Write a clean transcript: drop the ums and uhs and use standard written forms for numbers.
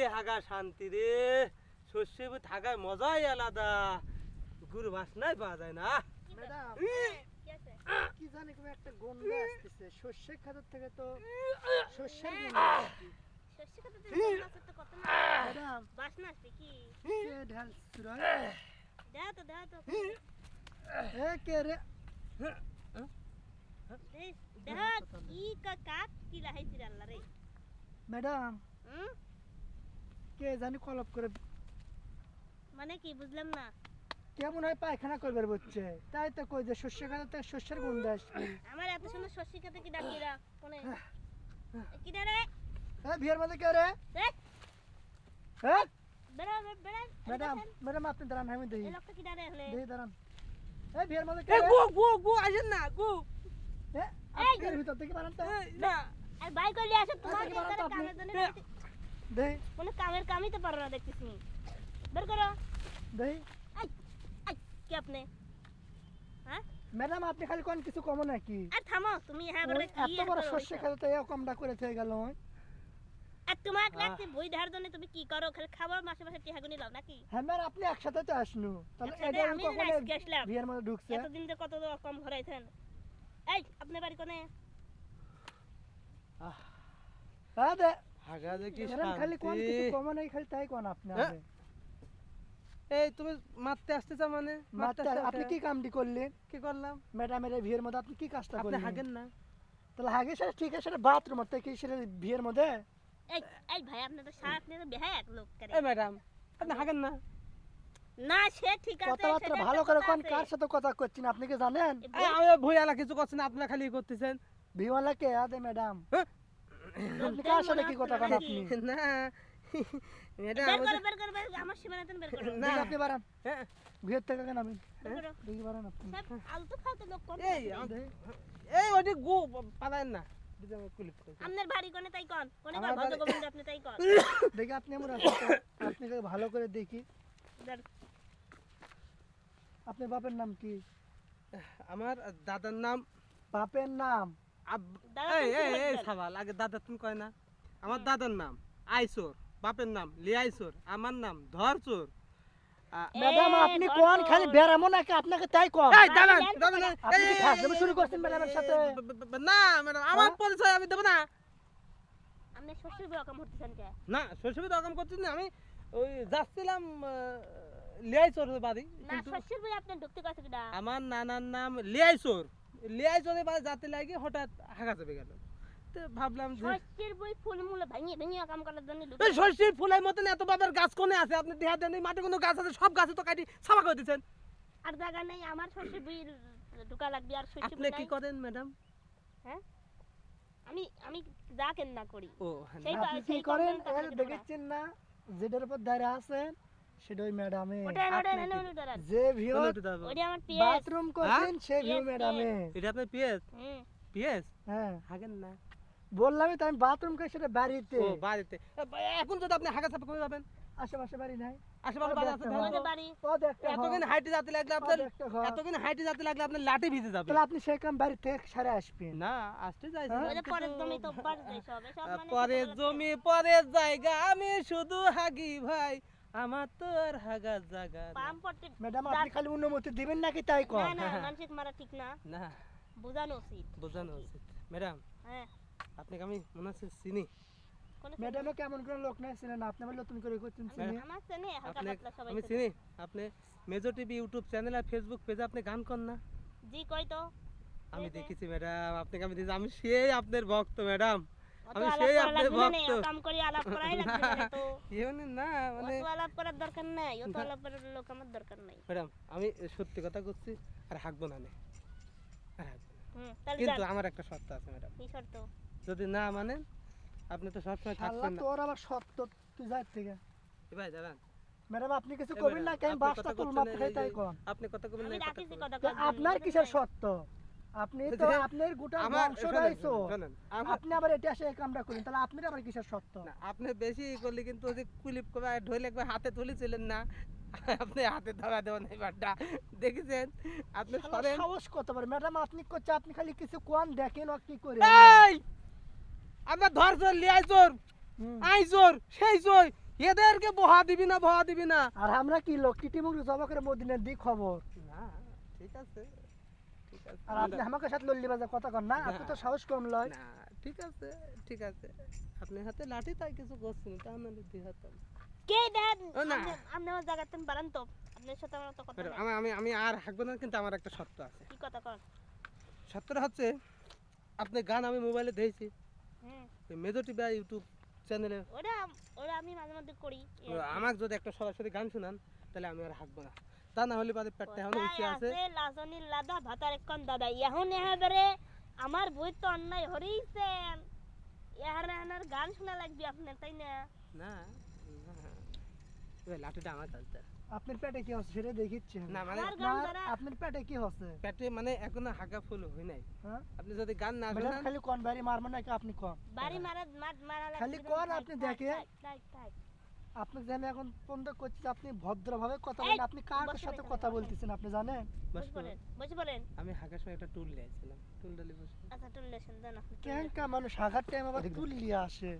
রে হাগা শান্তি রে, শস্যে থাকার মজাই আলাদা, গুড় বাসনাই পাওয়া যায় না। ম্যাডাম কি জানি কোনো একটা গন্ধ আসতেছে শস্যের খাদ্য থেকে, তো শস্যের গন্ধ আসছে। শস্য খেতে তো আছে তো কত না ম্যাডাম বাসনা আসছে কি কে ঢাল সুরাই দাও তো এ কে রে দেখ কি কাক কি লাহাইছিস আল্লাহ রে। ম্যাডাম কে জানি কলপ করে, মানে কি বুঝলাম না। কেমন হয় পায়খানা করবার বলছে, তাই তো কই যে শস্যের খাদ্য থেকে শস্যের গন্ধ আসছে। আমার এত সুন্দর শস্য খেতে কি ডাকিরা কোনে কি রে এ বিয়ের মধ্যে কে রে? দেখ হ্যাঁ বেড়া ম্যাডাম ম্যাডাম আপনি দাঁড়ান, আমি দেখি এই লোকটা কি ডারে হলে দেখি দাঁড়ান। এ বিয়ের মধ্যে কে এ রে? গো আসেন না গো। এ আপনি ভিতর থেকে বানান তো না আর বাই কইলে আসো তোমার কি বানাতো আপনি? কামের জন্য দেখি কোন কামের কামই তো পারো না দেখতেছি বের করো। দেখি আই আই কি আপনি হ্যাঁ ম্যাডাম আপনি খালি কোন কিছু কম নাকি? আর থামো তুমি হ্যাঁ বলে কি এত বড় শস্য খাদ্য তো এরকমটা করে থেকে গেল। আর তোমাকে লাগতে বই ধার জন্য তুমি কি করো খালি খাবার মাসে মাসে টিহাগুনি লাও নাকি? হ্যাঁ ম্যাডাম আপনি একসাথে তো আসনু, তাহলে একসাথে এটা আমি কখন আজকে আসলাম। বিয়ের মধ্যে ঢুকছে? এতদিন তো কত কম ঘরাইছেন। এই আপনি বাড়ি কোনে? আদে হাগা যে কি ম্যাডাম খালি কোন কিছু শান্তি। কম নাই, খালি তাই কোন আপনি হ্যাঁ? আগে। এই তুমি মারতে আসতেছ মানে? মারতে মাত্র আপনি কি কামটি করলেন? কি করলাম? ম্যাডামের এই বিয়ের মধ্যে আপনি কি কাজটা আপনি করলেন? হাগেন না? তাহলে আগে সেটা ঠিক আছে, সেটা বাথরুম থেকে কি সেটা বিয়ের মধ্যে? এই এই ভাই আপনি তো সারা আপনি তো বেহায় এক লোক করে। এই ম্যাডাম আপনি হাগেন না? না সে ঠিক আছে কথাবার্তা সেটা ভালো একটা করে কথা কোন আছে। কার সাথে কথা করছেন আপনি কি জানেন? এই আমি ভুইয়ালা কিছু করছেন না, আপনারা খালি করতেছেন। বিওয়ালা কে আদে ম্যাডাম? হ্যাঁ? আপনি কার সাথে কি কথা কোন আপনি? না ম্যাডাম বের করে আমার সীমানাতেন বের করো। না। দেখি আপনি বাড়ান হ্যাঁ, বিয়ের থেকে কেন আমি বের করো। দেখি বাড়ান আপনি সব আলতু ফালতু লোক কোন? এই এই ওটি গো পালায়েন না, দিদি আমার কুলিপ করে। আপনার বাড়ি কোনে তাই কোন? কোনে আমার ভদ্র গোবিন্দ আপনি তাই কোন? দেখি আপনি আমার আপনি ভালো করে দেখি দেন। আপনার বাপের নাম কি? আমার দাদার নাম বাপের নাম দাদা এই তুমি এই এই বলবেন। সওয়াল আগে দাদা তুমি কয় না? আমার দাদার নাম আইসোর, বাপের নাম লিয়াইসোর, আমার নাম ধরচোর। ম্যাডাম এই, আপনি ধর কোন তো। খালি বেরামো নাকি আপনাকে তাই কম? এই দাঁড়ান দাঁড়ান আপনি কি ফাজলামি শুরু করছেন ম্যাডামের সাথে? না ম্যাডাম আমার হ্যাঁ? পরিচয় আমি দেব না। আপনি শ্বশুর বিয়ে কম হতেছেন কে? না শ্বশুর রকম করছিস না, আমি ওই যাচ্ছিলাম লিয়াইসোর বাড়ি, না কিন্তু শ্বশুর বিয়ে আপনি ঢুকতে কইছে কিডা? আমার নানার নাম লিয়াইসোর, লিয়াইসোরের বাড়ি যাতে লাগে হঠাৎ হাগা চেপে গেল, তো ভাবলাম যে শ্বশুর বই ফুলমূল ভাঙিয়ে ভাঙিয়ে কাম করার জন্য ঢুকে। এই শস্যের ফুলের মতন এত বাবার গাছ কোনে আছে? আপনি দেহা দেন এই মাঠে কোনো গাছ আছে? সব গাছে তো কাটি সাফা করে দিচ্ছেন। আর জায়গা নেই আমার শ্বশুর বই ঢুকা লাগবে আর শ্বশুর আপনি বই কি নাই। করেন ম্যাডাম? হ্যাঁ আমি আমি যা কেন না করি ও হ্যাঁ, সেই আপনি কি করেন দেখেছেন না যেটার উপর দাঁড়িয়ে আছেন সেটা ওই ম্যাডামে। ওটা ওটা আপনি এনে কি- ওটা দাঁড়ান। যে ভিউ ওটা আমার পিএস। বাথরুম করছেন সে ভিউ Yes, ম্যাডামে। এটা আপনার পিএস? হুম পিএস হ্যাঁ হাগেন না? বললামই তো আমি বাথরুম করে সেটা বাড়িতে, ও বাড়িতে এখন যদি আপনি হাগা চাপা করে যাবেন আশেপাশে বাড়ি নাই, আশেপাশে বাড়ি আছে, হ্যাঁ। ওদের বাড়ি ও দেখতে এতদিন হাইটে যেতে লাগলে আপনার দেখতে ঘর। এতদিন হাইটে যেতে লাগলে আপনার লাঠি ভিজে যাবে। তাহলে আপনি সেই কাম বাড়ি থেকে সারে আসবেন। না আসতে চাইছি হ্যাঁ? না, ওদের পরের জমি তো কিন্তু, বাড় দেয় সব এসব মানে পরের জমি পরের জায়গা, আমি শুধু হাগি ভাই, আমার তো আর হাগার জায়গা না। পাম পড়তে ম্যাডাম আপনি খালি অনুমতি দিবেন নাকি তাই না কর? না মানসিক মারা ঠিক না না বোঝানো উচিত। বোঝানো উচিত। ম্যাডাম হ্যাঁ আপনাকে আমি মনে হচ্ছে চিনি। কোন ম্যাডামও কেমন কোন লোক নাই ছিলেন আপনি বললে তুমি করে করতেন চিনি। আমার চেনে হালকা আপনি পাতলা সবাই আমি চেনে। চিনি। আপনি মেজো টিভি ইউটিউব চ্যানেল আর ফেসবুক পেজে আপনি গান করেন না? জি কই তো আমি এই যে। দেখেছি ম্যাডাম, আপনাকে আমি দেখেছি, আমি সেই আপনার ভক্ত ম্যাডাম, অত আমি আলাপ সেই করা আপনার লাগবে না, ভক্ত। কাম করি আলাপ করাই লাগবে না তো। এমনি না মানে অত আলাপ করার দরকার নাই, অত আলাপ করার লোক আমার দরকার নাই। ম্যাডাম আমি সত্যি কথা করছি, আর হাঁকবো না নে। আর হাঁকবো না। তাহলে কিন্তু যান। আমার একটা শর্ত আছে ম্যাডাম, কি শর্ত? যদি না মানেন আপনি তো সবসময় শালা থাকবেন না। তোর আবার সত্য তুই যাই থেকে। এ ভাই দাঁড়ান, ম্যাডাম আপনি কিছু এ করবেন না ম্যাডাম, কেন আপনি বাসটা কথা তুল করছেন, মাত্র এই তাই যে- কোন? আপনি কথা কবেন আমি না, কথা ডাকিছি কবেন। কথা তো কওয়ার জন্য, আপনার বুঝলেন কিসের নাই? সত্য? আপনি তো বুঝলেন? আপনার গোটা আমার বংশ শোনেন, গাইছো, শোনেন, আমার আপনি আবার এটা এসে এই কামটা করেন, তাহলে আপনার আবার কিসের সত্য? না, আপনি বেশি করলে কিন্তু ওই যে কুলিপ করে ঢইলে একবার হাতে তুলেছিলেন না, আপনি হাতে ধরা দেবেন এবারটা দেখেছেন আপনি শালা সরেন। সাহস কত পারে ম্যাডাম আপনি করছে, আপনি খালি কিছু কোন দেখেন ও কি করে। এই আমার ধর জোর লিয়াই জোর হুম। আই জোর সেই জোর এদেরকে বহা দিবি না আর আমরা কি লোক কিটিমুখ জবা করে মদিনার দিক খবর না ঠিক আছে আর আপনি আমাকে সাথে লল্লি বাজা কথা কন না আপনি তো সাহস কম লয় না ঠিক আছে আপনার হাতে লাঠি তাই কিছু করছেন তা আমাদের দুই হাত কে দেন ও না। আপনি আমার জায়গাতে বাড়ান তো আপনার সাথে আমার তো কথা নাই। আমি আর হাঁকবো না, কিন্তু আমার একটা শর্ত আছে। কি কথা কন? শর্তটা হচ্ছে আপনি গান আমি মোবাইলে দেখেছি, হুম মেজর টিভি ইউটিউব চ্যানেলে ওরা ওরা আমি মাঝে মধ্যে করি আমাকে যদি একটা সরাসরি গান শোনান তাহলে আমি আর হাঁকবো না, তা না হলে বাদে পেটটা এখন উঠে আছে। লাজনি লাদা ভাতার একন দাদা এখন এবারে আমার বই তো অন্যায় হরিছেন এহার গান শোনা লাগবে আপনার তাই না? না ওই লাঠিটা আমার চলতে আপনার পেটে কি হচ্ছে সেটা দেখিচ্ছি না, মানে আমার গান যারা আপনার পেটে কি হচ্ছে পেটে মানে এখনো হাঁকা ফুল হয় নাই। হ্যাঁ আপনি যদি গান না বেটা শোনান খালি কোন বাড়ি মারবো নাকি আপনি কোন বাড়ি মারা মারা লাগবে খালি কোন আপনি দেখে থাক আপনি যে আমি এখন পর্যন্ত করছি যে আপনি ভদ্রভাবে কথা এই, বলেন আপনি কার বসেন সাথে এখানে, কথা বসেন। বলতেছেন আপনি জানেন বাস বলেন বসে বলেন। আমি হাঁকার সময় একটা টুল নিয়েছিলাম, টুল ডালি বসে আচ্ছা টুললেছেন দেন আপনি কেন কা মানুষ হাগার টাইম আবার তুললি আসে